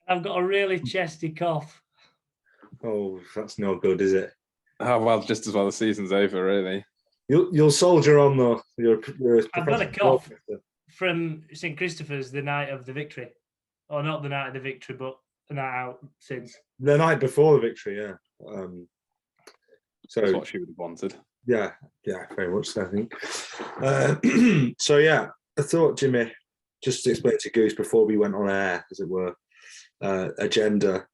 I've got a really chesty cough. Oh, that's no good, is it? Oh, well, just as well the season's over, really. You'll soldier on though. I've got a cough from St. Christopher's the night of the victory. Or not the night of the victory, but the night out since. The night before the victory, yeah. So that's what she would have wanted. Yeah, very much so, I think. So yeah, I thought, Jimmy, just to explain to Goose before we went on air, as it were, agenda.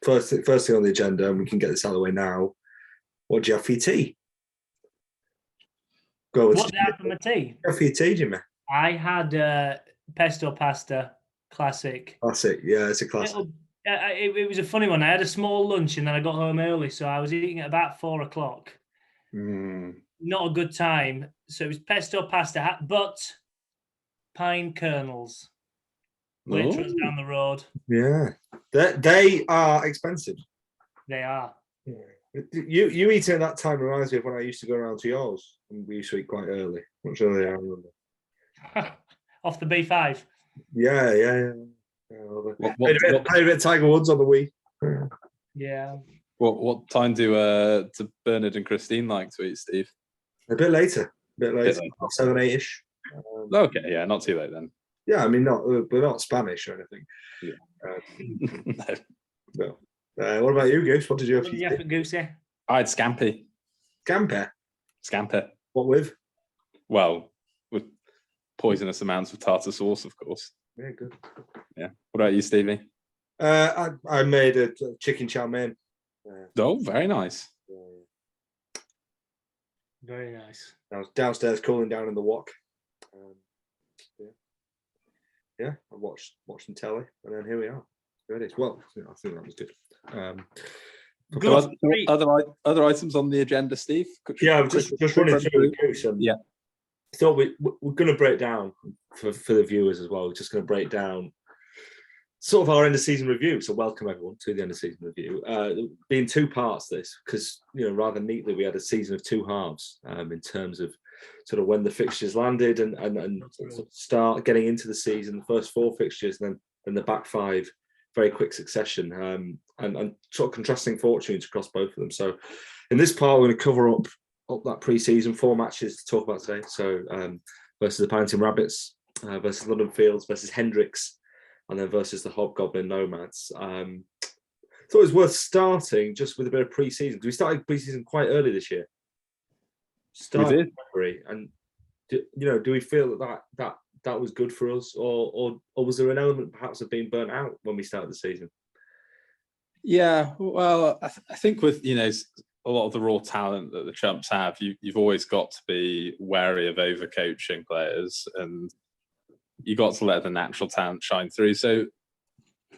First thing on the agenda, and we can get this out of the way now. What do you have for your tea? Go. What did I have for my tea? What for your tea, Jimmy? I had pesto pasta, classic. Classic, yeah, it's a classic. It was a funny one. I had a small lunch and then I got home early, so I was eating at about 4:00. Not a good time. So it was pesto pasta, but pine kernels. Waitrose down the road. Yeah, they are expensive. They are. Yeah. You eating at that time reminds me of when I used to go around to yours, and we used to eat quite early. Much earlier, I remember. Off the B5. Yeah. Played a bit of Tiger Woods on the Wii. Yeah. What time do Bernard and Christine like to eat, Steve? A bit later. 7, 8-ish. Okay, yeah, not too late then. Yeah, I mean, we're not Spanish or anything. Yeah. No. What about you, Goose? What did you have? What did you have for Goosey? I had scampi. Scampi? What with? Well, with poisonous amounts of tartar sauce, of course. Yeah, good. Yeah. What about you, Stevie? I made a chicken chow mein. Oh, very nice. Very nice. I was downstairs cooling down in the wok. I watched some telly, and then here we are. There it is. Well, I think that was good. Other items on the agenda, Steve? Yeah, I'm just running through the Goose. Yeah. I thought we're going to break down for the viewers as well. We're just going to break down sort of our end of season review. So welcome everyone to the end of season review. Being 2 parts this, because rather neatly we had a season of 2 halves in terms of sort of when the fixtures landed and sort of start getting into the season, the first 4 fixtures, and then the back 5, very quick succession, and sort of contrasting fortunes across both of them. So in this part, we're going to cover up that pre-season, 4 matches to talk about today. So versus the Paddington Rabbits, versus London Fields, versus Hendricks, and then versus the Hobgoblin Nomads. Thought it was worth starting just with a bit of pre-season, because we started pre-season quite early this year. Started February, and do we feel that was good for us, or was there an element perhaps of being burnt out when we started the season? Yeah, well, I think with a lot of the raw talent that the Chumps have, you've always got to be wary of overcoaching players, and you got to let the natural talent shine through. So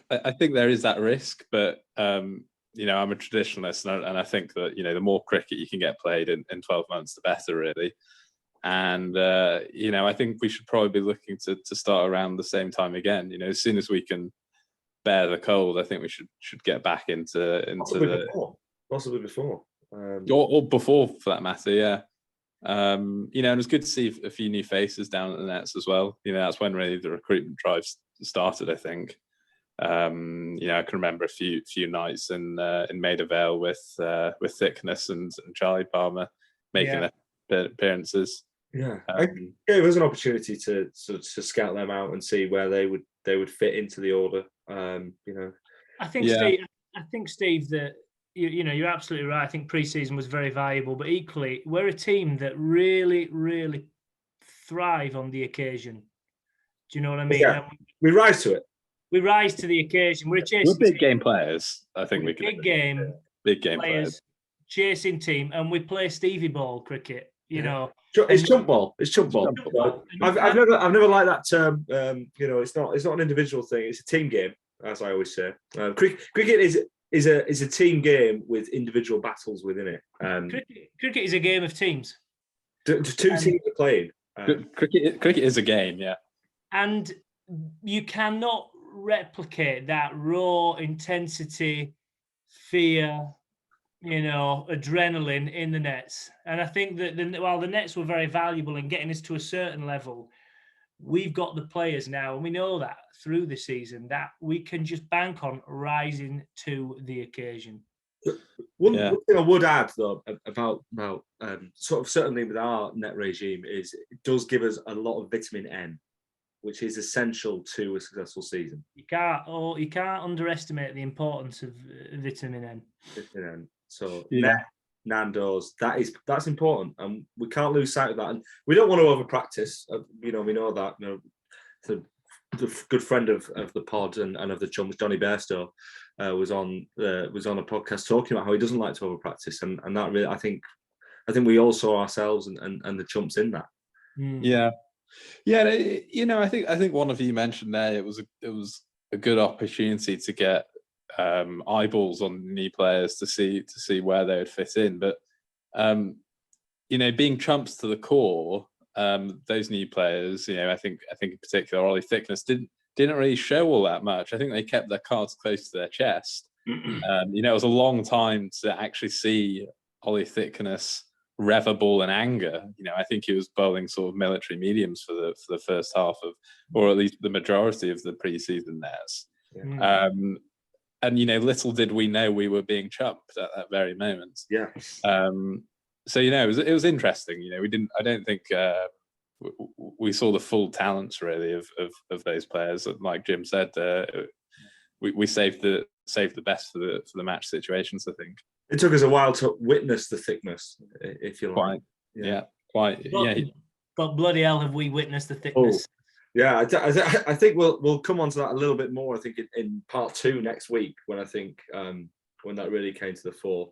I think there is that risk, but I'm a traditionalist, and I think that the more cricket you can get played in 12 months, the better, really. And I think we should probably be looking to start around the same time again. As soon as we can bear the cold, I think we should get back into possibly before. Or before, for that matter, yeah. And it's good to see a few new faces down at the nets as well. That's when really the recruitment drive started, I think. I can remember a few nights in Maida Vale with Thickness and Charlie Palmer making their appearances. Yeah, it gave us an opportunity to scout them out and see where they would fit into the order. I think Steve, that you're absolutely right. I think pre-season was very valuable, but equally, we're a team that really, really thrive on the occasion. Do you know what I mean? Yeah, we rise to it. We rise to the occasion. We're big game players. I think we can. Big game players. Chasing team, and we play Stevie ball cricket. It's chump ball. It's chump ball. I've never liked that term. It's not an individual thing. It's a team game, as I always say. Cricket is a team game with individual battles within it. Cricket is a game of teams. Two teams are playing. Cricket is a game, yeah. And you cannot replicate that raw intensity, fear, adrenaline in the nets. And I think that while the nets were very valuable in getting us to a certain level, we've got the players now, and we know that through the season that we can just bank on rising to the occasion. One thing I would add though about sort of certainly with our net regime is it does give us a lot of vitamin N, which is essential to a successful season. You can't underestimate the importance of vitamin N. Vitamin N. So Nando's, that's important, and we can't lose sight of that. And we don't want to over practice. We know that. The good friend of the pod and of the Chumps, Johnny Bairstow, was on a podcast talking about how he doesn't like to over practice, and that really, I think we all saw ourselves and the Chumps in that. Yeah. I think one of you mentioned there it was a good opportunity to get eyeballs on new players to see where they would fit in, but being Chumps to the core, those new players, I think in particular Ollie Thickness didn't really show all that much. I think they kept their cards close to their chest. It was a long time to actually see Ollie Thickness rev a ball in anger. I think he was bowling sort of military mediums for the first half of, or at least the majority of the pre-season nets. And little did we know we were being chumped at that very moment. Yeah. So it was interesting. I don't think we saw the full talents really of those players. Like Jim said, we saved the best for the match situations. I think it took us a while to witness the thickness, if you like. But bloody hell, have we witnessed the thickness? Yeah, I think we'll come on to that a little bit more. I think in part 2 next week, when I think when that really came to the fore.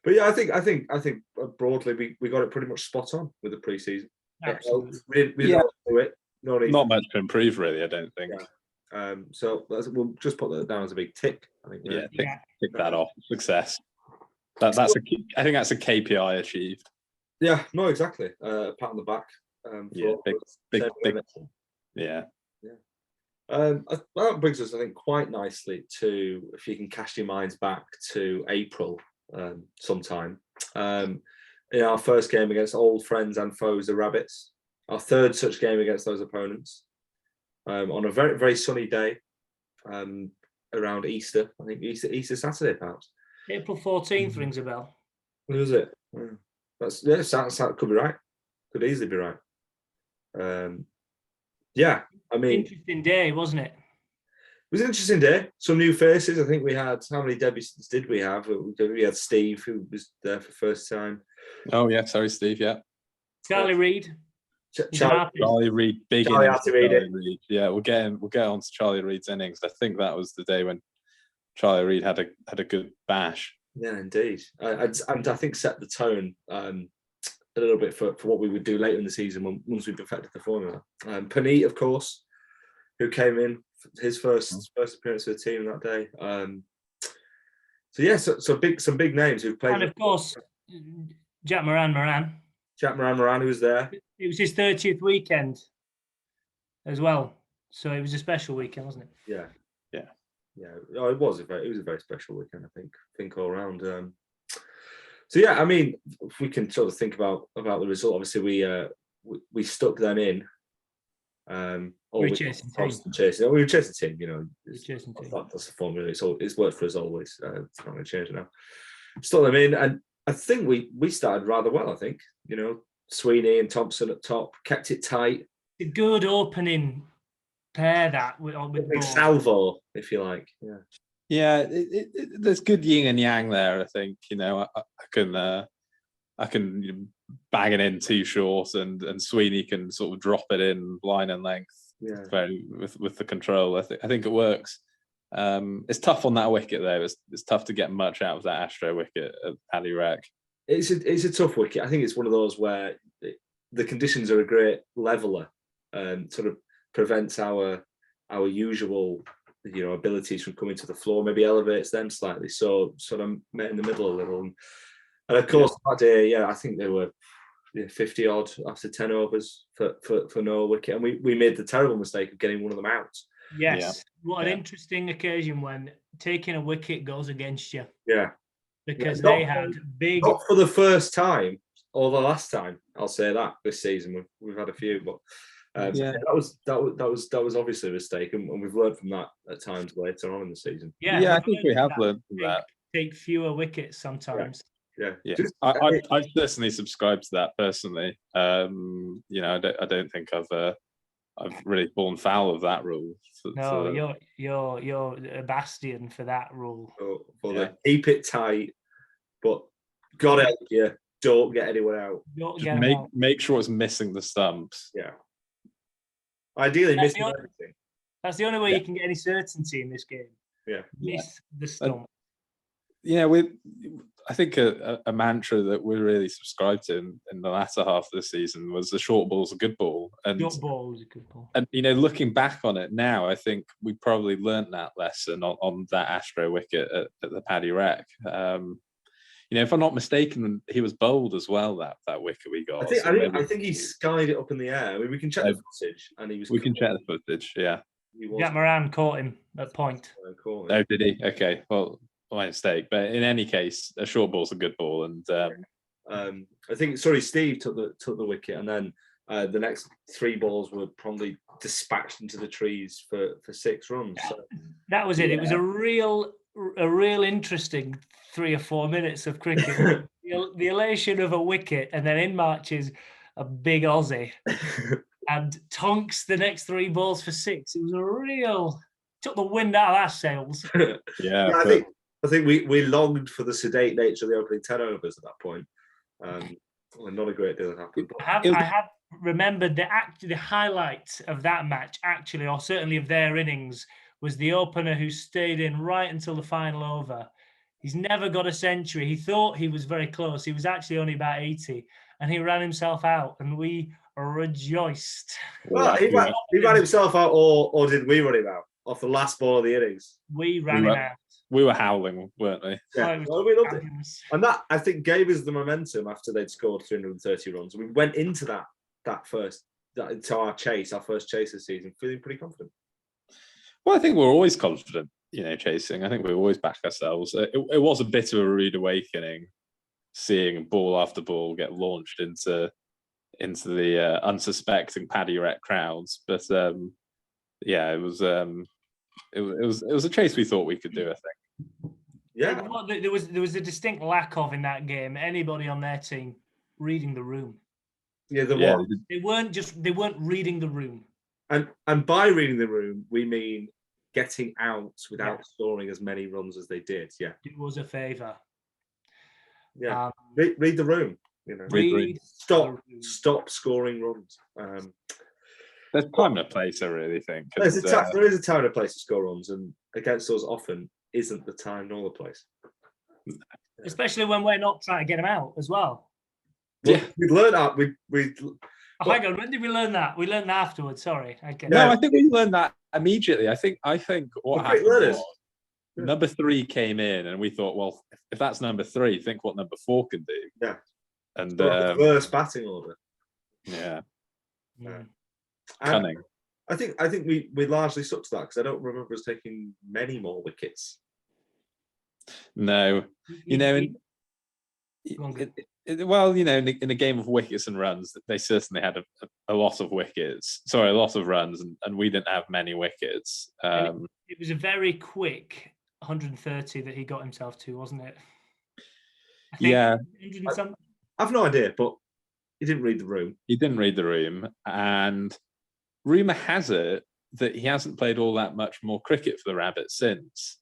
But yeah, I think broadly we got it pretty much spot on with the pre-season. Absolutely. We don't do it. Not much to improve, really. I don't think. Yeah. So we'll just put that down as a big tick. I think. Tick that off. Success. I think that's a KPI achieved. Yeah. No, exactly. Pat on the back. Big. Yeah. That brings us, I think, quite nicely to, if you can cast your minds back to April sometime. In our first game against old friends and foes, the Rabbits, our third such game against those opponents, on a very, very sunny day around Easter. I think Easter Saturday, perhaps. April 14th rings a bell. What was it? That could be right. Could easily be right. I mean, interesting day, wasn't it? It was an interesting day. Some new faces. I think we had, how many debuts did we have? We had Steve, who was there for the first time. Oh yeah, sorry, Steve. Yeah. Charlie Reid. Charlie Reid, big Charlie innings. Reid. Yeah, we'll get on to Charlie Reid's innings. I think that was the day when Charlie Reid had a good bash. Yeah, indeed, and I think set the tone a little bit for what we would do later in the season once we've perfected the formula. Panit, of course, who came in his first appearance for the team that day. Some big names who've played. And of course, Jack Moran. Jack Moran, who was there. It was his 30th weekend as well, so it was a special weekend, wasn't it? Yeah. Oh, it was a very special weekend. I think all around. I mean, if we can sort of think about the result, obviously we stuck them in. We were chasing team. We were chasing team. Chasing team. That's the formula. It's worked for us always. It's not going to change now. Stuck them in, and I think we started rather well. I think Sweeney and Thompson at top kept it tight. A good opening pair that with salvo, if you like. Yeah, there's good yin and yang there. I think I can bang it in too short, and Sweeney can sort of drop it in line and length. Yeah, very with the control. I think it works. It's tough on that wicket though. It's tough to get much out of that Astro wicket at Paddy Rec. It's a tough wicket. I think it's one of those where the conditions are a great leveler, sort of prevents our usual abilities from coming to the floor, maybe elevates them slightly, so sort of met in the middle a little, and of course that day I think they were 50 odd after 10 overs for no wicket, and we made the terrible mistake of getting one of them out. What an interesting occasion when taking a wicket goes against you, because they had big, not for the first time or the last time, I'll say that this season. We've had a few, but That was obviously a mistake, and we've learned from that at times later on in the season. Yeah, I think we have learned from that. Take fewer wickets sometimes. Yeah. I personally subscribe to that personally. I don't think I've really fallen foul of that rule. You're a bastion for that rule. Keep it tight, but God help you, don't get anyone out. Make sure it's missing the stumps. Yeah. Ideally, missing everything. That's the only way you can get any certainty in this game. Yeah. Miss the stump. I think a mantra that we really subscribed to in the latter half of the season was the short ball's a good ball. Short ball is a good ball. And looking back on it now, I think we probably learnt that lesson on that Astro wicket at the Paddy Rec. If I'm not mistaken, he was bowled as well, that wicket we got. I think he skied it up in the air. I mean, we can check the footage, and he was. We can check the footage. Yeah. Jack Moran caught him at point. Oh, did he? Okay. Well, my mistake. But in any case, a short ball's a good ball, and I think Steve took the wicket, and then the next 3 balls were probably dispatched into the trees for 6 runs. So. That was it. Yeah. It was a real interesting 3 or 4 minutes of cricket. the elation of a wicket, and then in marches a big Aussie and tonks the next 3 balls for 6. It was took the wind out of our sails. Yeah, I think we longed for the sedate nature of the opening 10 overs at that point. Not a great deal had happened. I have remembered the highlight of that match, actually, or certainly of their innings, was the opener who stayed in right until the final over. He's never got a century. He thought he was very close. He was actually only about 80, and he ran himself out, and we rejoiced. Well, he ran himself out, or did we run him out off the last ball of the innings? We ran him out. We were howling, weren't we? Yeah, we loved it. And that, I think, gave us the momentum after they'd scored 330 runs. We went into our first chase this season, feeling pretty confident. Well, I think we're always confident, chasing. I think we always back ourselves. It was a bit of a rude awakening, seeing ball after ball get launched into the unsuspecting Paddy Rec crowds. But it was a chase we thought we could do, I think. Yeah, there was a distinct lack of in that game anybody on their team reading the room. Yeah, there was. They weren't reading the room. And by reading the room, we mean getting out without scoring as many runs as they did. Yeah, it was a favour. Yeah, read the room. Stop scoring runs. There's time and a place, I really think. There is a time and a place to score runs, and against us often isn't the time nor the place. Especially when we're not trying to get them out as well. Yeah, we learned that. Hang on, when did we learn that? We learned that afterwards. Sorry. Okay. No, I think we learned that immediately. I think what happened was number 3 came in, and we thought, well, if that's number 3, think what number 4 can do. Yeah. And the first batting order. Yeah. Yeah. Cunning. I think we largely stuck to that because I don't remember us taking many more wickets. No, in a game of wickets and runs, they certainly had a lot of wickets. Sorry, a lot of runs, and we didn't have many wickets. It was a very quick 130 that he got himself to, wasn't it? Yeah. I've no idea, but he didn't read the room. He didn't read the room, and rumour has it that he hasn't played all that much more cricket for the Rabbits since.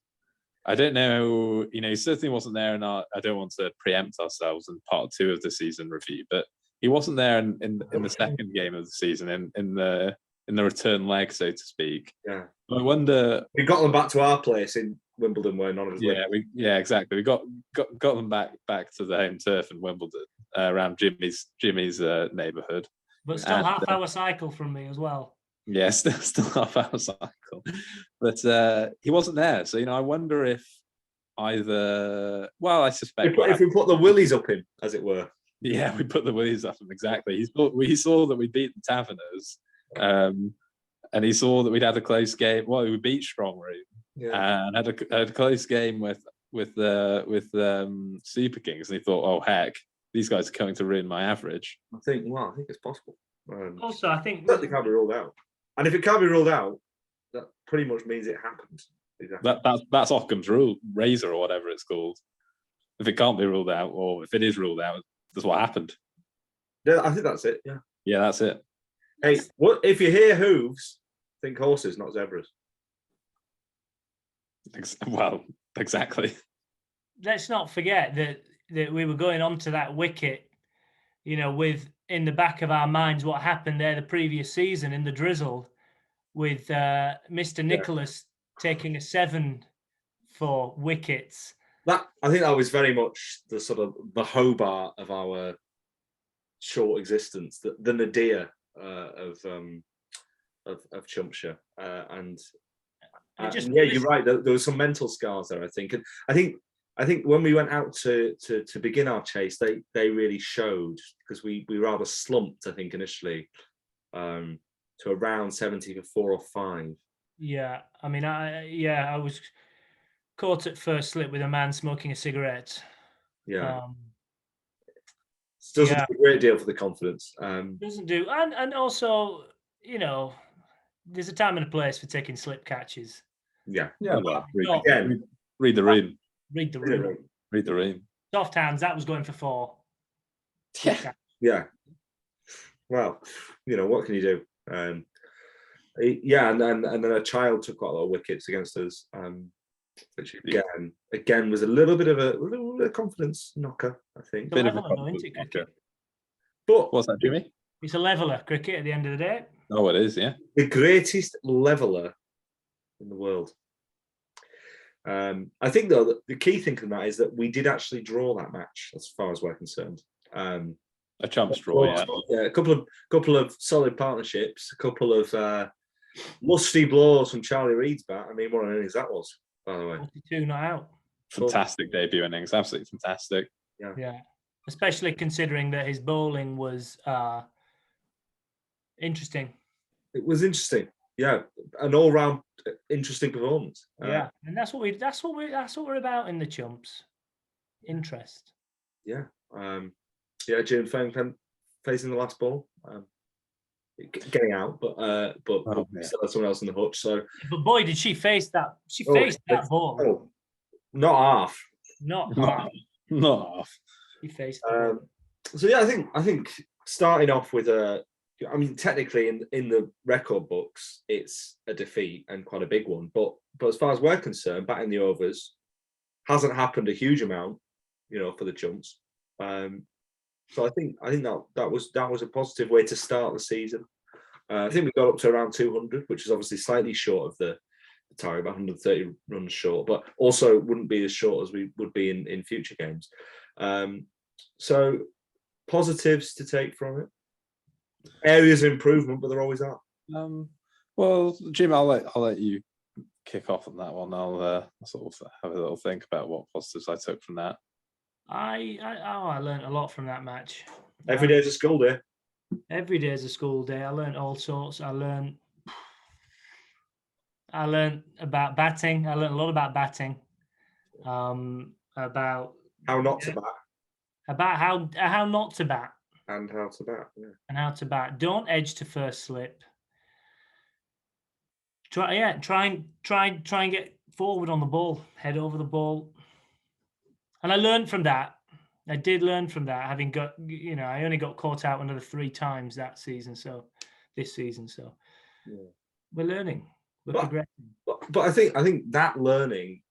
I don't know, he certainly wasn't there I don't want to preempt ourselves in part 2 of the season review, but he wasn't there in the second game of the season, in the return leg, so to speak. Yeah. I wonder. We got them back to our place in Wimbledon where none of us lived. Exactly. We got them back to the home turf in Wimbledon, around Jimmy's neighbourhood. But still half-hour cycle from me as well. Yeah, still half-hour cycle. But he wasn't there. So, I wonder if either... Well, I suspect... If we put the willies up him, as it were. Yeah, we put the willies up him, exactly. He saw that we beat the Taverners, and he saw that we'd had a close game. Well, we beat Strong Room, and had a close game with Super Kings, and he thought, oh, heck, these guys are going to ruin my average. I think it's possible. Also, I think certainly can't be ruled out. And if it can't be ruled out, that pretty much means it happened. Exactly. That's Occam's rule, razor or whatever it's called. If it can't be ruled out, or if it is ruled out, that's what happened. Yeah, I think that's it. Yeah. Yeah, that's it. Hey, what if you hear hooves? Think horses, not zebras. Well, exactly. Let's not forget that we were going on to that wicket, with in the back of our minds what happened there the previous season in the drizzle with Mr. Nicholas taking a 7 for wickets. I think that was very much the sort of the Hobart of our short existence, the nadir of Chumpshire, and you're right. There was some mental scars there, I think, and I think when we went out to begin our chase, they really showed, because we rather slumped, I think, initially, to around 70 for 4 or 5. Yeah, I mean, I was caught at first slip with a man smoking a cigarette. Yeah. Doesn't do a great deal for the confidence. Doesn't do, and also, there's a time and a place for taking slip catches. Yeah. Well, read the room. Read the room. Read the room. Soft hands. That was going for 4. Yeah. Yeah. Well, what can you do? And then a child took quite a lot of wickets against us, which again was a little bit of a confidence knocker, I think. It's a leveler, though, isn't it, cricket? But what's that, Jimmy? It's a leveler, cricket, at the end of the day. Oh, it is, yeah. The greatest leveler in the world. I think, though, that the key thing in that is that we did actually draw that match, as far as we're concerned. A Chumps draw, yeah. Yeah, a couple of solid partnerships, a couple of lusty blows from Charlie Reid's bat. I mean, what an innings that was, by the way. 42 not out. Fantastic debut innings, absolutely fantastic. Yeah. Especially considering that his bowling was interesting. It was interesting. Yeah, an all-round interesting performance. Yeah, and that's what we're about in the Chumps. Interest. Yeah. Jim Feng facing the last ball, getting out, but we still had someone else in the hutch. So, but boy, did she face that! She faced that ball. Oh, not half. Not half. She faced. So yeah, I think starting off with technically in the record books, it's a defeat and quite a big one. But as far as we're concerned, batting the overs hasn't happened a huge amount, for the Chumps. So I think that was a positive way to start the season. I think we got up to around 200, which is obviously slightly short of the target, about 130 runs short, but also wouldn't be as short as we would be in future games. So positives to take from it. Areas of improvement, but there always are. Well, Jim, I'll let you kick off on that one. I'll sort of have a little think about what positives I took from that. I learned a lot from that match. Every day is a school day. Every day is a school day. I learned all sorts. I learned about batting. I learned a lot about batting. About how not to bat. About how not to bat. And how to bat. Yeah. And how to bat. Don't edge to first slip. Try and get forward on the ball. Head over the ball. And I learned from that. I did learn from that, having got, I only got caught out another 3 times this season. So we're learning. We're progressing. But I think that learning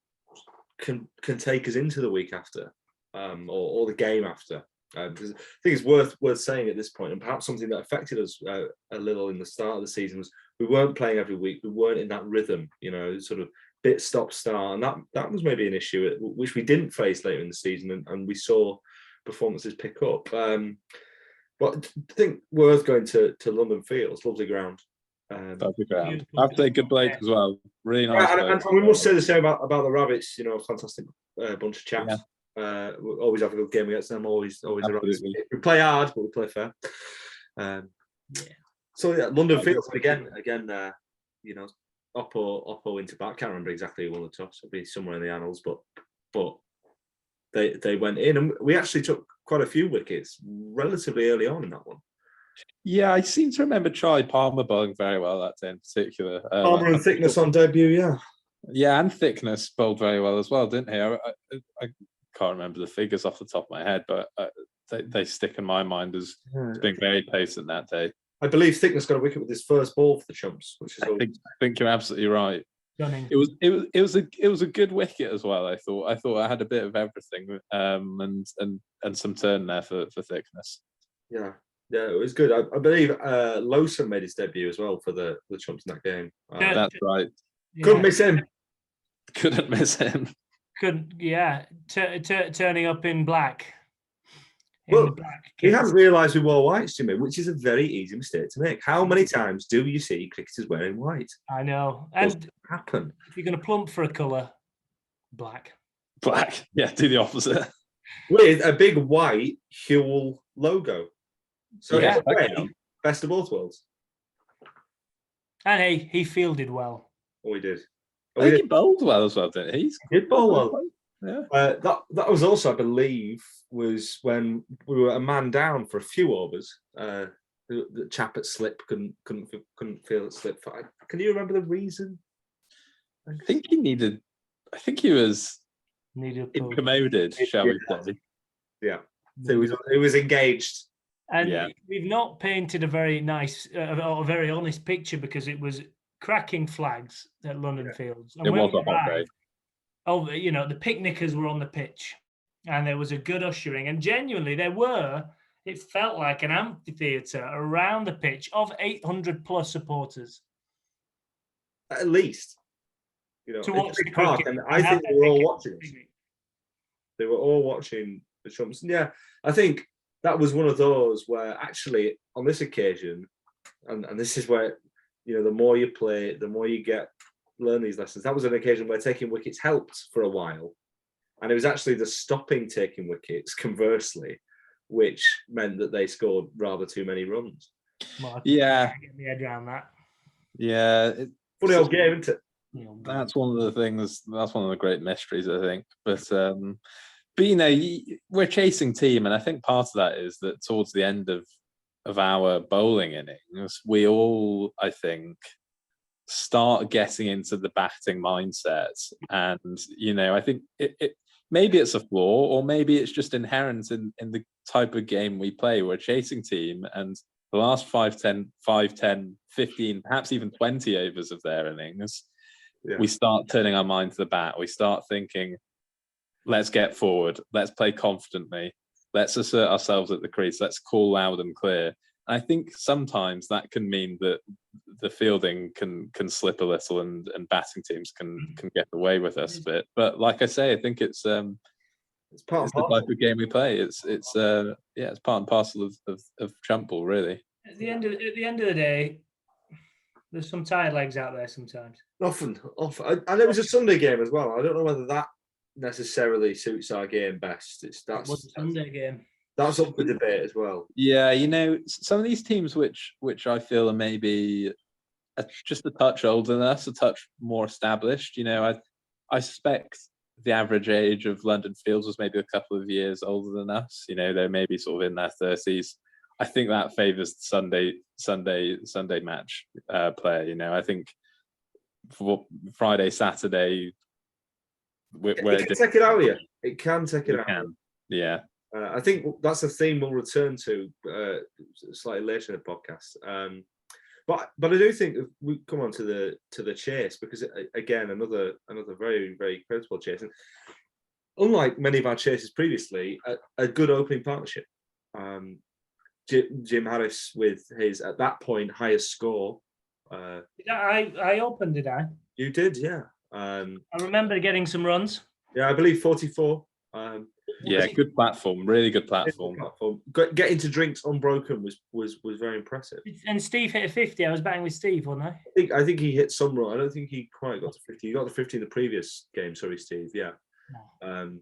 can take us into the week after, or the game after. Because I think it's worth saying at this point, and perhaps something that affected us a little in the start of the season was we weren't playing every week. We weren't in that rhythm, sort of bit stop start, and that was maybe an issue which we didn't face later in the season, and we saw performances pick up. But I think worth going to London Fields, lovely ground. Lovely ground. I've played good blades as well. Really nice. And we must say the same about the Rabbits. A fantastic bunch of chaps. Yeah. We always have a good game against them. Always around. We play hard, but we play fair. So yeah, London Fields again. Oppo into bat. Can't remember exactly who won the toss. It'll be somewhere in the annals, but they went in, and we actually took quite a few wickets relatively early on in that one. Yeah, I seem to remember Charlie Palmer bowling very well that day in particular. Palmer and Thickness on debut, yeah. Yeah, and Thickness bowled very well as well, didn't he? I can't remember the figures off the top of my head, but they stick in my mind as being very potent that day. I believe Thickness got a wicket with his first ball for the Chumps, which is. I think you're absolutely right. Stunning. It was a good wicket as well. I thought I had a bit of everything, and some turn there for Thickness. Yeah, it was good. I believe Lowson made his debut as well for the Chumps in that game. That's right. Couldn't miss him. Couldn't miss him. Turning up in black. We haven't realised we wore whites, Jimmy, which is a very easy mistake to make. How many times do you see cricketers wearing white? I know. And happen. If you're going to plump for a colour, black. Black. Yeah, do the opposite. With a big white Huel logo. So yeah, best of both worlds. And he fielded well. Oh, he did. I think he bowled well as well, didn't he? He did bowl well. Yeah. That was also, I believe, was when we were a man down for a few overs. The chap at slip couldn't feel at slip. Can you remember the reason? I think he was incommoded, shall we say? Yeah, so he was engaged. And we've not painted a very nice or a very honest picture because it was cracking flags at London Fields. And it was a hot day. Oh, the picnickers were on the pitch and there was a good ushering. And genuinely, it felt like an amphitheatre around the pitch of 800 plus supporters. At least. To watch the cricket. And I think they were all watching us. They were all watching the Chumps. And yeah, I think that was one of those where actually on this occasion, and this is where, the more you play, the more you learn these lessons. That was an occasion where taking wickets helped for a while. And it was actually the stopping taking wickets, conversely, which meant that they scored rather too many runs. Well, get my head around that. Yeah. Funny old game, isn't it? That's one of the things, that's one of the great mysteries, I think. But we're chasing team, and I think part of that is that towards the end of our bowling innings, we all, I think, start getting into the batting mindset. And, I think it maybe it's a flaw, or maybe it's just inherent in the type of game we play. We're a chasing team, and the last 5, 10, 15, perhaps even 20 overs of their innings, we start turning our mind to the bat. We start thinking, let's get forward. Let's play confidently. Let's assert ourselves at the crease. Let's call loud and clear. And I think sometimes that can mean that the fielding can slip a little, and batting teams can get away with us a bit. But like I say, I think it's part of the type of game we play. It's part and parcel of Chumpball, really. At the end of the day, there's some tired legs out there sometimes. Often, and it was a Sunday game as well. I don't know whether that necessarily suits our game best. It was a Sunday game. That's up for debate as well. Yeah, some of these teams which I feel are maybe just a touch older than us, a touch more established. I suspect the average age of London Fields was maybe a couple of years older than us. They're maybe sort of in their 30s. I think that favours Sunday match play. I think for Friday, Saturday, it can take it out of you. It can take it out. Yeah. I think that's a theme we'll return to slightly later in the podcast. But I do think if we come on to the chase, because again another very, very creditable chase. And unlike many of our chases previously, a good opening partnership. Jim Harris with his at that point highest score. I opened, did I? You did, yeah. I remember getting some runs. Yeah, I believe 44. Good platform, really good platform. Getting to drinks unbroken was very impressive. And Steve hit a 50. I was batting with Steve, wasn't I? I think he hit some run. I don't think he quite got to 50. He got to 50 in the previous game. Sorry, Steve. Yeah. No.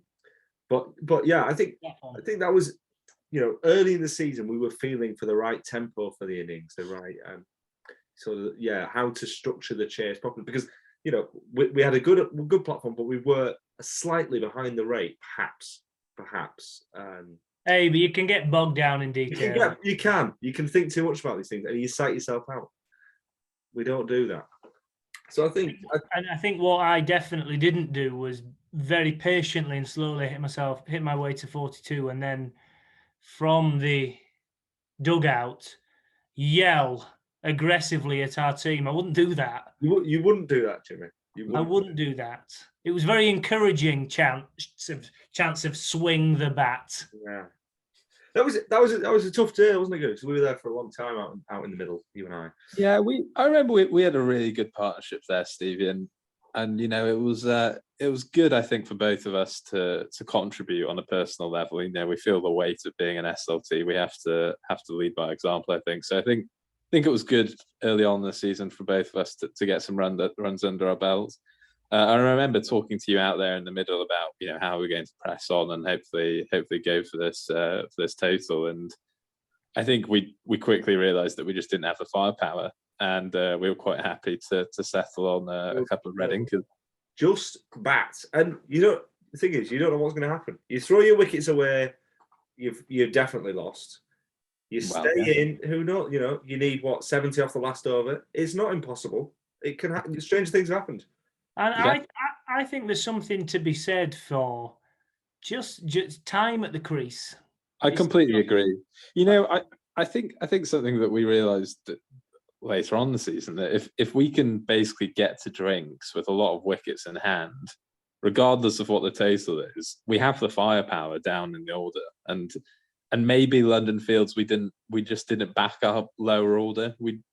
But yeah, I think that was, early in the season we were feeling for the right tempo for the innings, the right how to structure the chase properly, because we had a good platform, but we were slightly behind the rate, perhaps. Hey, but you can get bogged down in detail. You can think too much about these things, and you psych yourself out. We don't do that. So I think what I definitely didn't do was very patiently and slowly hit my way to 42, and then from the dugout yell aggressively at our team. I wouldn't do that. You wouldn't do that, Jimmy. I wouldn't do that. It was very encouraging chance of swing the bat. Yeah. That was a tough day, wasn't it, Goose? We were there for a long time out in the middle, you and I. Yeah, I remember we had a really good partnership there, Stevie, and you know it was good, I think, for both of us to contribute on a personal level. You know, we feel the weight of being an SLT. We have to lead by example, I think. So I think it was good early on in the season for both of us to get some runs under our belts. I remember talking to you out there in the middle about, you know, how we're going to press on and hopefully go for this total. And I think we quickly realised that we just didn't have the firepower, and we were quite happy to settle on a couple of Reading. Just bat, and the thing is, you don't know what's going to happen. You throw your wickets away, you've definitely lost. You stay in. Who knows? You know, you need 70 off the last over. It's not impossible. It can happen. Strange things have happened. And I think there's something to be said for just time at the crease. I completely agree. You know, I think something that we realised later on in the season, that if we can basically get to drinks with a lot of wickets in hand, regardless of what the total is, we have the firepower down in the order. And maybe London Fields, we just didn't back up lower order. We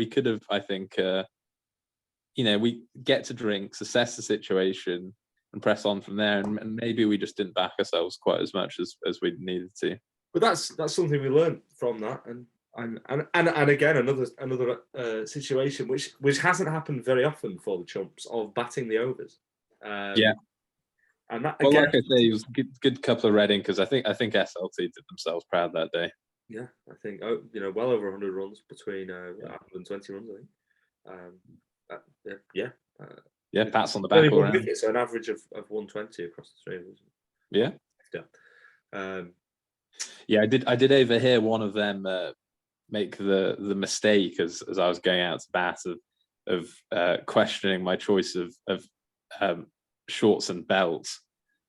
could have, I think. We get to drinks, assess the situation, and press on from there. And maybe we just didn't back ourselves quite as much as we needed to. But that's something we learned from that. And again, another situation which hasn't happened very often for the Chumps, of batting the overs. Yeah. And that, again, like I say, it was a good couple of Reading, because I think SLT did themselves proud that day. Yeah, I think well over 100 runs between 120 runs, I think. Pats on the back all around. So an average of 120 across the three. Yeah. I did overhear one of them make the mistake as I was going out to bat of questioning my choice of shorts and belts.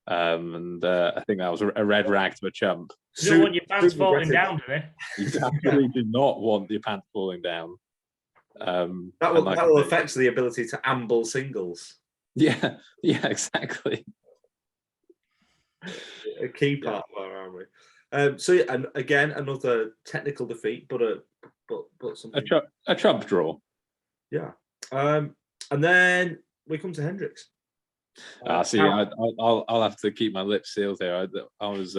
And I think that was a red rag to a chump. You don't want your pants falling down, do they? You absolutely do not want your pants falling down. That will affect the ability to amble singles. Yeah, exactly. A key part of our armory. And again, another technical defeat, but something. A Chump draw. Yeah. And then we come to Hendricks. I'll have to keep my lips sealed here. I was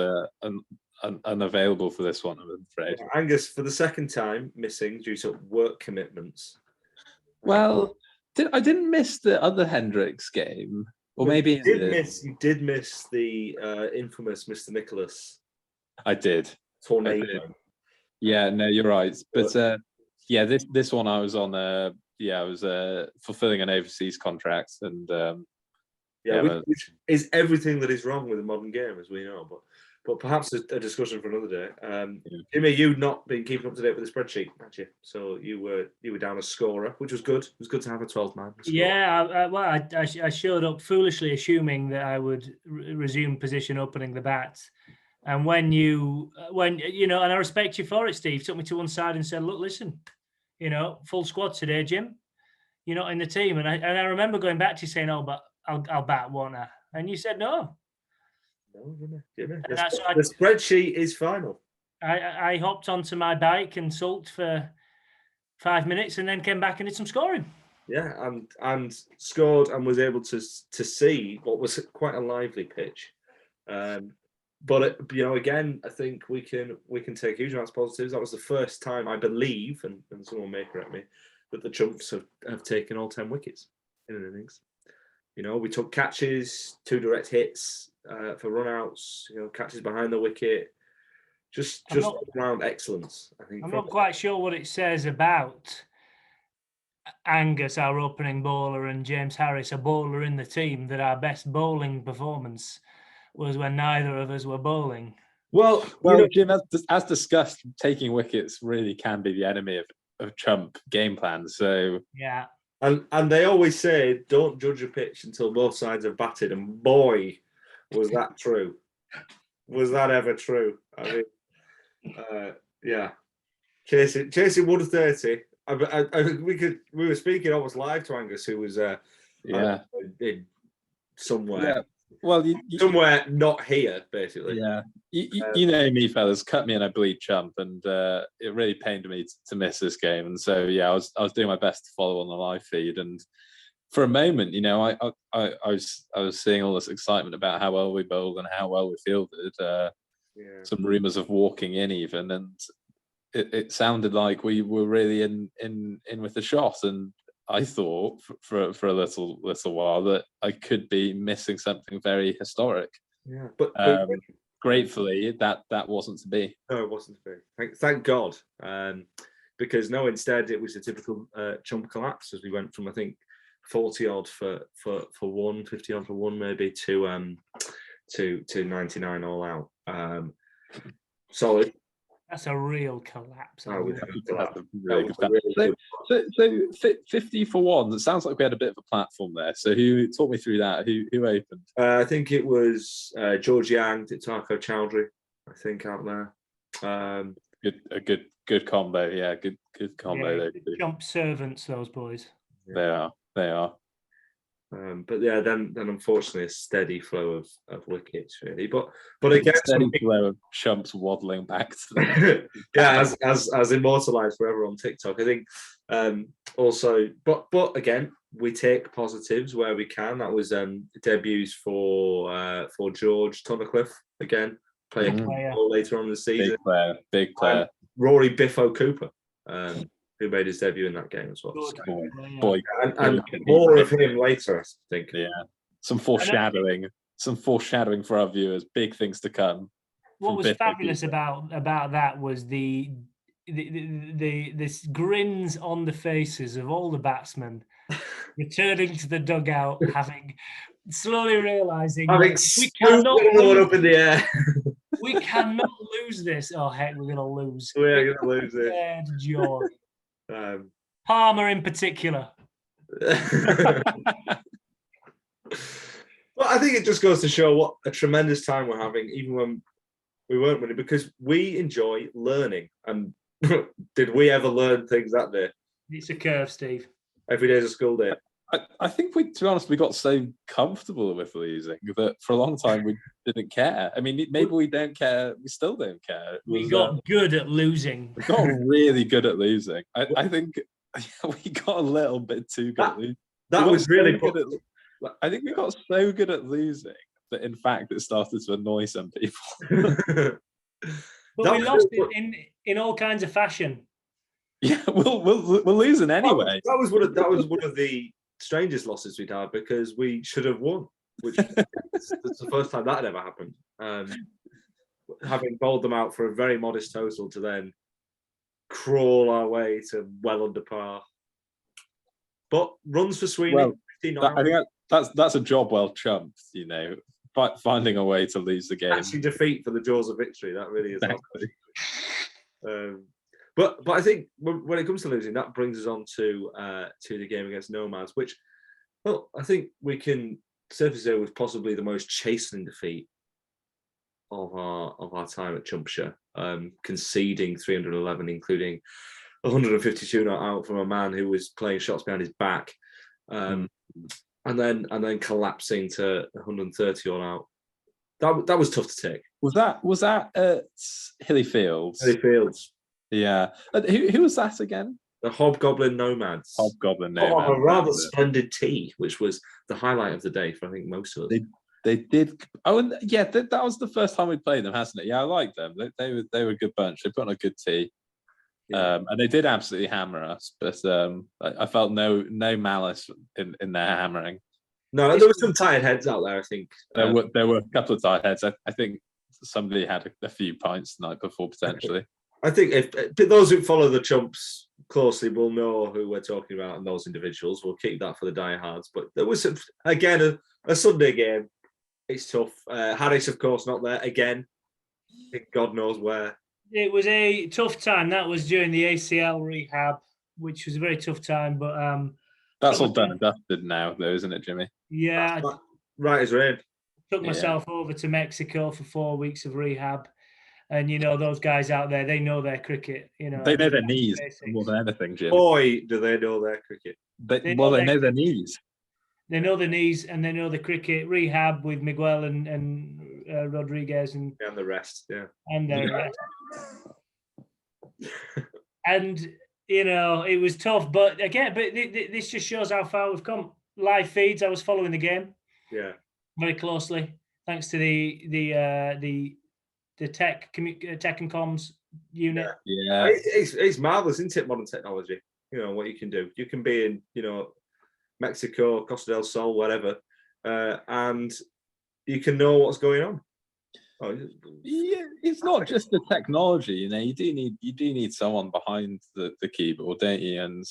unavailable for this one, I'm afraid. Angus, for the second time, missing due to work commitments. Well, I didn't miss the other Hendricks game, or maybe you did miss the infamous Mr. Nicholas. I did. Tornado. I did. Yeah, no, you're right. But this one I was on. I was fulfilling an overseas contract, and which is everything that is wrong with the modern game, as we know. But perhaps a discussion for another day. Jimmy, you've not been keeping up to date with the spreadsheet, had you? So you were down a scorer, which was good. It was good to have a 12-man. Yeah, I showed up foolishly, assuming that I would resume position opening the bat. And when and I respect you for it, Steve, took me to one side and said, "Look, listen, full squad today, Jim. You're not in the team." And I remember going back to you saying, "Oh, but I'll bat, won't I?" And you said no. No, Jimmy. The spreadsheet is final. I hopped onto my bike and sulked for 5 minutes, and then came back and did some scoring. Yeah, and scored and was able to see what was quite a lively pitch. But again, I think we can take huge amounts of positives. That was the first time, I believe, and someone may correct me, that the Chumps have taken all 10 wickets in an innings. We took catches, 2 direct hits for runouts. Catches behind the wicket. Just around excellence. I think. I'm not quite sure what it says about Angus, our opening bowler, and James Harris, a bowler in the team, that our best bowling performance was when neither of us were bowling. Well, Jim, as discussed, taking wickets really can be the enemy of Chump game plans. So yeah, and they always say don't judge a pitch until both sides have batted, and boy, was that true. Was that ever true? I mean, yeah, chasing 130. We were speaking almost live to Angus, who was in somewhere. Yeah. Well, somewhere not here, basically. Yeah, you know me, fellas. Cut me and I bleed Chump, and it really pained me to miss this game. And so, yeah, I was doing my best to follow on the live feed, and for a moment, I was seeing all this excitement about how well we bowled and how well we fielded. Some rumours of walking in even, and it sounded like we were really in with the shot. And I thought for a little while that I could be missing something very historic. Yeah, but gratefully that wasn't to be. No, it wasn't to be. Thank God, because no, instead it was a typical Chump collapse as we went from, I think, 40 odd for one, 50 odd for one, maybe to 99 all out. Solid. That's a real collapse. So 50 for one. It sounds like we had a bit of a platform there. So who talk me through that? Who opened? I think it was George Yang, Taco Chowdhury, I think, out there. Good combo. Yeah, good combo. Yeah, Chump servants, those boys. Yeah. They are. But yeah, then unfortunately a steady flow of wickets really. But again, steady flow of Chumps waddling back to them. Yeah, as immortalised forever on TikTok. I think also, but again, we take positives where we can. That was debuts for George Tunnicliffe again, playing later on in the season. Big player. Rory Biffo Cooper. Who made his debut in that game as well. Boy. And more of him later, I think. Yeah. Some foreshadowing for our viewers. Big things to come. What was fabulous about that was the grins on the faces of all the batsmen returning to the dugout, having slowly realising we cannot up in the air. We cannot lose this. Oh heck, we're gonna lose. We're gonna lose it. Joy. Palmer in particular. Well, I think it just goes to show what a tremendous time we're having, even when we weren't winning, because we enjoy learning. And did we ever learn things that day? It's a curve, Steve. Every day's a school day. I think to be honest, we got so comfortable with losing that for a long time we didn't care. I mean, maybe we don't care. We still don't care. We got good at losing. We got really good at losing. I think we got a little bit too good at losing. That was really good. I think we got so good at losing that, in fact, it started to annoy some people. But we lost it in all kinds of fashion. Yeah, we're losing anyway. That was one of the strangest losses we'd had, because we should have won, which is the first time that had ever happened. Having bowled them out for a very modest total to then crawl our way to well under par. But runs for Sweeney. Well, I think that's a job well chumped, finding a way to lose the game. Actually defeat for the jaws of victory, that really is. Exactly. But I think when it comes to losing, that brings us on to the game against Nomads, which, well, I think we can surface there was possibly the most chastening defeat of our time at Chumpshire, conceding 311, including 152 not out from a man who was playing shots behind his back, and then collapsing to 130 all out. That was tough to take. Was that at Hilly Fields? Hilly Fields. Yeah. Who was that again? The Hobgoblin Nomads. Hobgoblin Nomads. A rather splendid tea, which was the highlight of the day for, I think, most of us. They did. Oh, and yeah, that was the first time we played them, hasn't it? Yeah, I liked them. They were a good bunch. They put on a good tea. Yeah. And they did absolutely hammer us, but I felt no malice in their hammering. No, there were some tired heads out there, I think. There were a couple of tired heads. I think somebody had a few pints the night before, potentially. I think if those who follow the Chumps closely will know who we're talking about, and those individuals. We'll keep that for the diehards. But there was, again, a Sunday game. It's tough. Harris, of course, not there again. God knows where. It was a tough time. That was during the ACL rehab, which was a very tough time. But that's all done and dusted now, though, isn't it, Jimmy? Yeah, right as rain. Took myself over to Mexico for 4 weeks of rehab, and those guys out there, they know their cricket. They know their knees more than anything, Jim. Boy, do they know their cricket. They know their knees. They know the knees and they know the cricket. Rehab with Miguel and Rodriguez and the rest, and the rest. And it was tough, but again, this just shows how far we've come. Live feeds. I was following the game, very closely, thanks to the tech and comms unit. Yeah, it's marvelous, isn't it? Modern technology. What you can do. You can be in Mexico, Costa del Sol, whatever, and you can know what's going on. Yeah, it's not just the technology. You do need someone behind the keyboard, don't you? And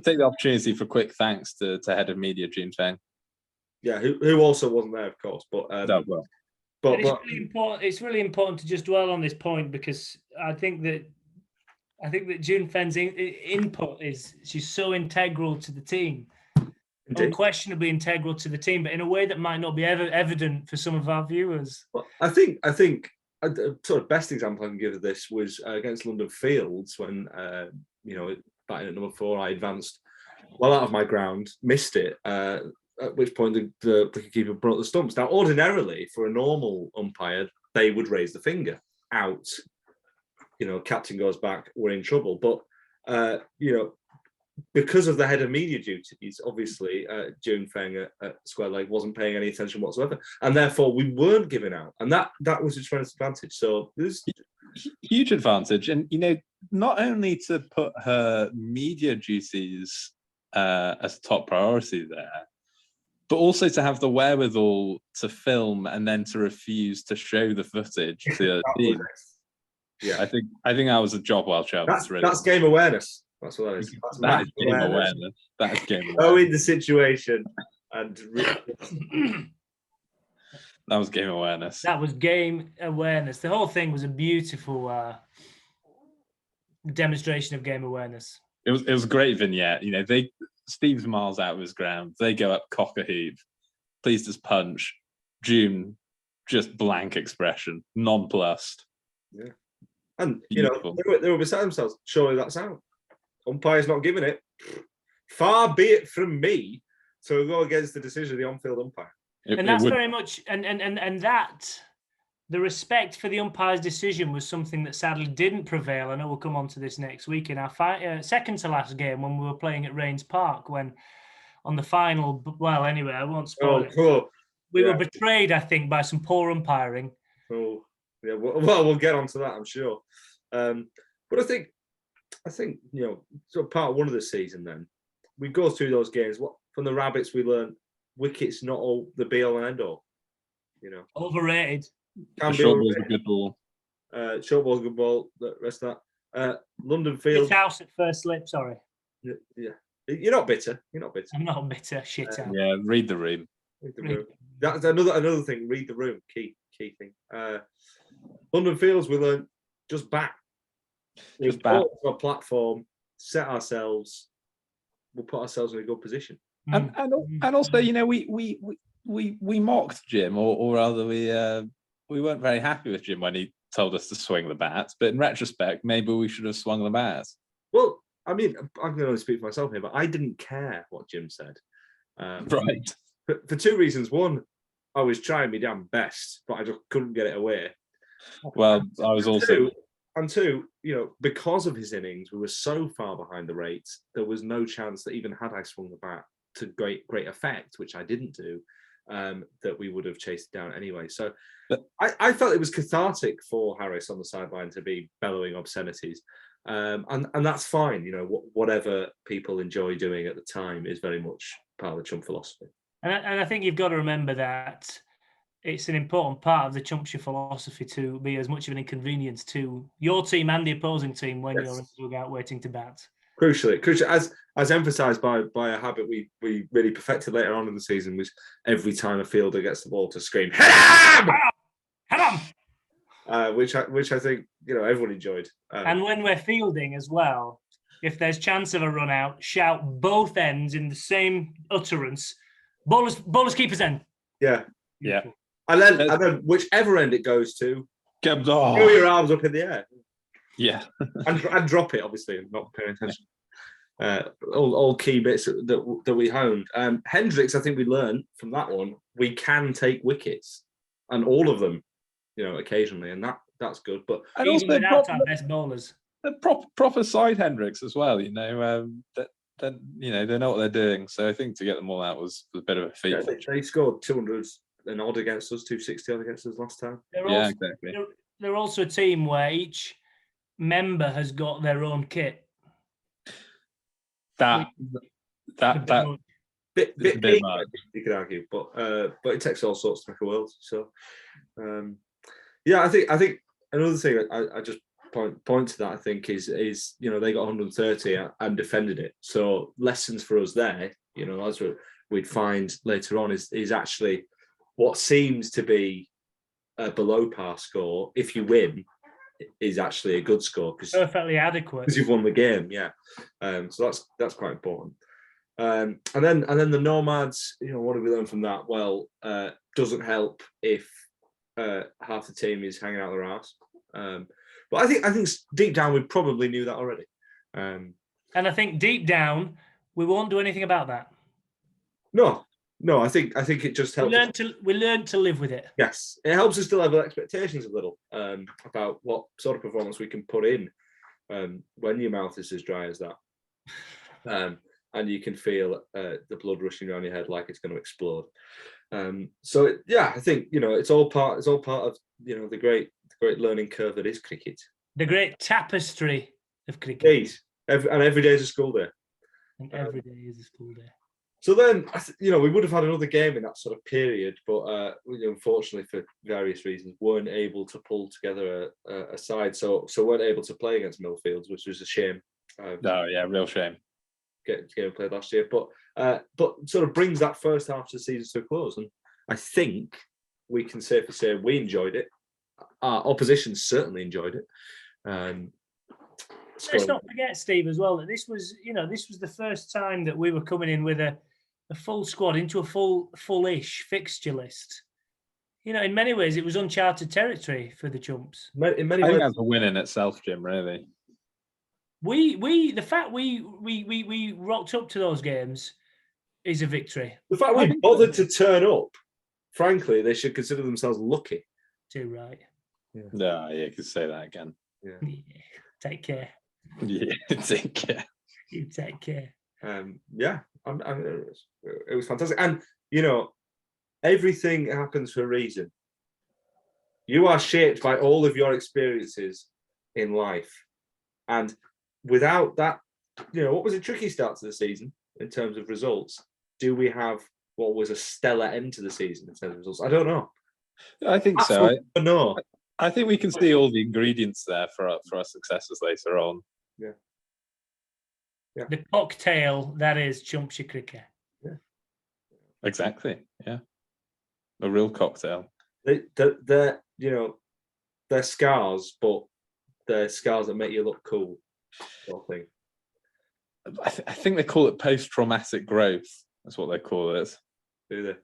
take the opportunity for quick thanks to head of media June Feng. Yeah, who also wasn't there, of course, but it's really important to just dwell on this point, because I think that June Fen's input she's so integral to the team. Indeed. Unquestionably integral to the team, but in a way that might not be evident for some of our viewers. Well, I think the sort of best example I can give of this was against London Fields when batting at number 4, I advanced well out of my ground, missed it. At which point the keeper brought the stumps. Now, ordinarily for a normal umpire, they would raise the finger out. Captain goes back, we're in trouble. But because of the head of media duties, obviously, June Feng at Square Leg wasn't paying any attention whatsoever, and therefore we weren't giving out, and that was a tremendous advantage. So there's huge advantage, and not only to put her media duties as a top priority there, but also to have the wherewithal to film and then to refuse to show the footage to the team. Yeah, I think that was a job well done. That's game awareness. That's what that is. That is game awareness. That is game awareness. Knowing the situation and that was game awareness. That was game awareness. The whole thing was a beautiful demonstration of game awareness. It was a great vignette. Steve's miles out of his ground. They go up cock a hoop, pleased as punch. June, just blank expression, nonplussed. Yeah. And, they were beside themselves. Surely that's out. Umpire's not giving it. Far be it from me to go against the decision of the on-field umpire. That's very much, and that, the respect for the umpire's decision was something that sadly didn't prevail. I know we'll come on to this next week in our second to last game when we were playing at Rains Park, when on the final, well, anyway, I won't spoil it. Cool. We were betrayed, I think, by some poor umpiring. Oh, yeah. Well, we'll get onto that, I'm sure. But I think so part one of the season, then we go through those games. What from the Rabbits we learned: wickets not all the be all and end all. Overrated. Short ball's a good ball. Short ball's a good ball. The rest of that. London Field. It's house at first slip. Sorry. Yeah. You're not bitter. I'm not bitter. Shit out. Yeah. Read the room. Read the room. That's another thing. Read the room. Key thing. London Fields we learned just back. Just back to a platform. Set ourselves. We'll put ourselves in a good position. And also, we mocked Jim, or rather, we weren't very happy with Jim when he told us to swing the bat. But in retrospect, maybe we should have swung the bat. Well, I mean, I'm going to only speak for myself here, but I didn't care what Jim said. Right. For two reasons. One, I was trying my damn best, but I just couldn't get it away. Well, I was also. And two, because of his innings, we were so far behind the rates, there was no chance that even had I swung the bat to great effect, which I didn't do, that we would have chased it down anyway. So I felt it was cathartic for Harris on the sideline to be bellowing obscenities. And that's fine. Whatever people enjoy doing at the time is very much part of the Chump philosophy. And I think you've got to remember that it's an important part of the Chumpshire philosophy to be as much of an inconvenience to your team and the opposing team when you're in the dugout waiting to bat. Crucially, as emphasised by a habit we really perfected later on in the season, was every time a fielder gets the ball to scream, "Head on! Head on!" which I think everyone enjoyed. And when we're fielding as well, if there's chance of a run out, shout both ends in the same utterance. Bowlers keepers end. Yeah. Yeah. And then whichever end it goes to, throw your arms up in the air. Yeah. and drop it, obviously, and not paying attention. All key bits that we honed. Hendricks, I think we learned from that one, we can take wickets, and all of them, occasionally, and that's good. But and even also without our best bowlers, proper side Hendricks as well. That they know what they're doing. So I think to get them all out was a bit of a feat. Yeah, they scored 200 and odd against us, 260 odd against us last time. Exactly. They're also a team where each member has got their own kit. That bit bit much. You could argue, but it takes all sorts to make a world. So I think another thing I just point to that I think is they got 130 and defended it. So lessons for us there, that's what we'd find later on is actually what seems to be a below par score. If you win, is actually a good score perfectly adequate because you've won the game. So that's quite important. And then the nomads, what did we learn from that? Well, doesn't help if half the team is hanging out their arse. But I think deep down we probably knew that already. And I think deep down we won't do anything about that. No, I think it just helps. We learned to live with it. Yes, it helps us to level expectations a little about what sort of performance we can put in when your mouth is as dry as that, and you can feel the blood rushing around your head like it's going to explode. I think it's all part of the great learning curve that is cricket. The great tapestry of cricket. Indeed. Every day is a school day. And every day is a school day. So then, we would have had another game in that sort of period, but unfortunately for various reasons, weren't able to pull together a side. So weren't able to play against Millfields, which was a shame. Real shame. Game played last year, but sort of brings that first half of the season to a close. And I think we can safely say we enjoyed it. Our opposition certainly enjoyed it. Let's not forget, Steve, as well, that this was the first time that we were coming in with a full squad into a full-ish fixture list. In many ways, it was uncharted territory for the Chumps. In many I ways, think that's a win in itself, Jim. Really, the fact we rocked up to those games is a victory. The fact we bothered to turn up, frankly, they should consider themselves lucky. Too right. Yeah, you could say that again. Yeah. Take care. Yeah, take care. You take care. It was fantastic. And, everything happens for a reason. You are shaped by all of your experiences in life. And without that, what was a tricky start to the season in terms of results? Do we have what was a stellar end to the season in terms of results? I don't know. I think so. No. I think we can see all the ingredients there for our successes later on. Yeah. The cocktail that is Chumpshire cricket. Yeah. Exactly. Yeah. A real cocktail. They're scars, but they're scars that make you look cool. Sort of thing. I think they call it post-traumatic growth. That's what they call it. Do they?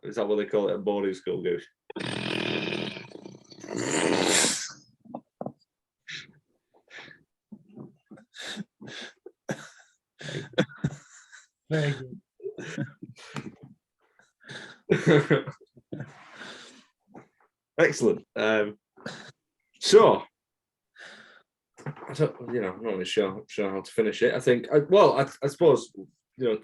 Is that what they call it at boarding school, Goose? Very good. Excellent. So, I'm not really sure how to finish it. I think, I suppose,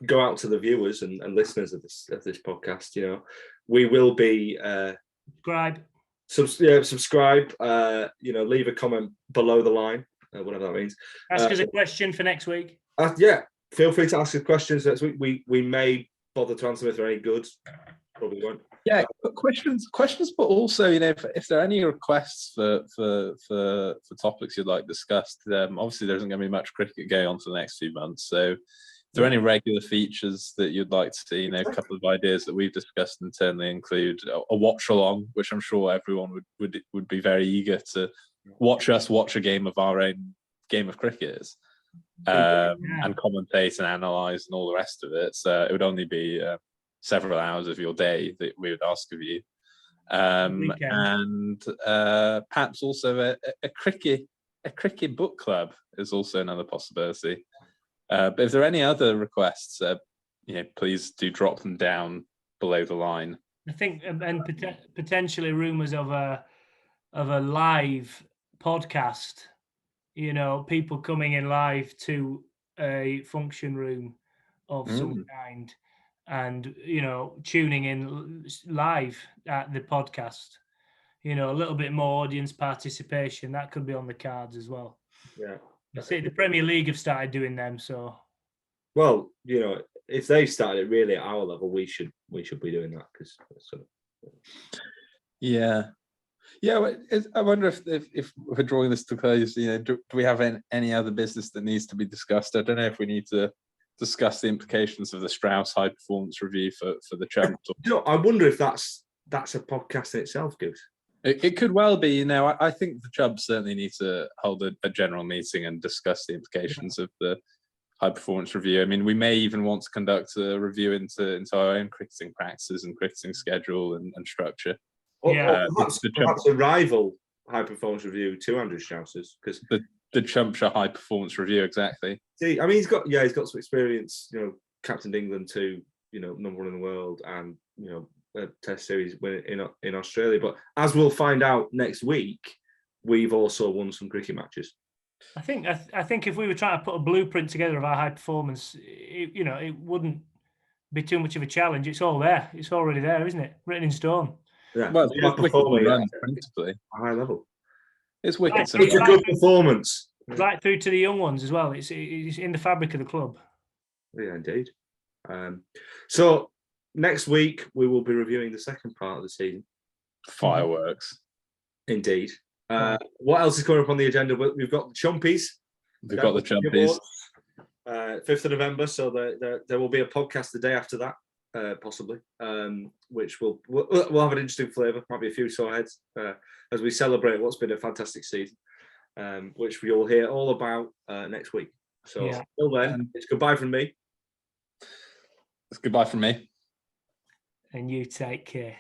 go out to the viewers and listeners of this podcast. We will be subscribe. Leave a comment below the line, whatever that means. Ask us a question for next week. Feel free to ask us questions next week. We may bother to answer if they're any good. Probably won't. Yeah, but questions, but also, if there are any requests for topics you'd like discussed, obviously there isn't going to be much cricket going on for the next few months. So if there any regular features that you'd like to see? A couple of ideas that we've discussed internally include a watch along, which I'm sure everyone would be very eager to watch us watch a game of our own game of cricket, and commentate and analyse and all the rest of it. So it would only be several hours of your day that we would ask of you. And perhaps also a cricket book club is also another possibility. But if there are any other requests, please do drop them down below the line. I think, and potentially rumours of a live podcast. People coming in live to a function room of some kind, and tuning in live at the podcast. A little bit more audience participation that could be on the cards as well. Yeah. I see the Premier League have started doing them, so. Well, if they started it really at our level, we should be doing that because. Yeah. I wonder if we're drawing this to close. Do we have any other business that needs to be discussed? I don't know if we need to discuss the implications of the Strauss High Performance Review for the Chumps. I wonder if that's a podcast in itself, Goose. It could well be. I think the Chumps certainly need to hold a general meeting and discuss the implications of the High Performance Review. I mean, we may even want to conduct a review into our own cricketing practices and cricketing schedule and structure. Or perhaps a rival High Performance Review to Andrew Strauss's, because the Chumpshire High Performance Review, exactly. See, I mean, he's got some experience. Captained England to number one in the world, and a Test series in Australia. But as we'll find out next week, we've also won some cricket matches. I think if we were trying to put a blueprint together of our high performance, it wouldn't be too much of a challenge. It's all there. It's already there, isn't it? Written in stone. Yeah. Well, it's wicked run, principally. High level. It's wicked. It's a good performance. Right through to the young ones as well. It's in the fabric of the club. Yeah, indeed. So next week we will be reviewing the second part of the season. Fireworks. Indeed. What else is coming up on the agenda? We've got the Chumpies. We've got the Chumpies. 5th of November. So there will be a podcast the day after that, possibly, which we'll have an interesting flavour. Might be a few sore heads as we celebrate what's been a fantastic season, which we will hear all about next week. So until then, it's goodbye from me. It's goodbye from me. And you take care.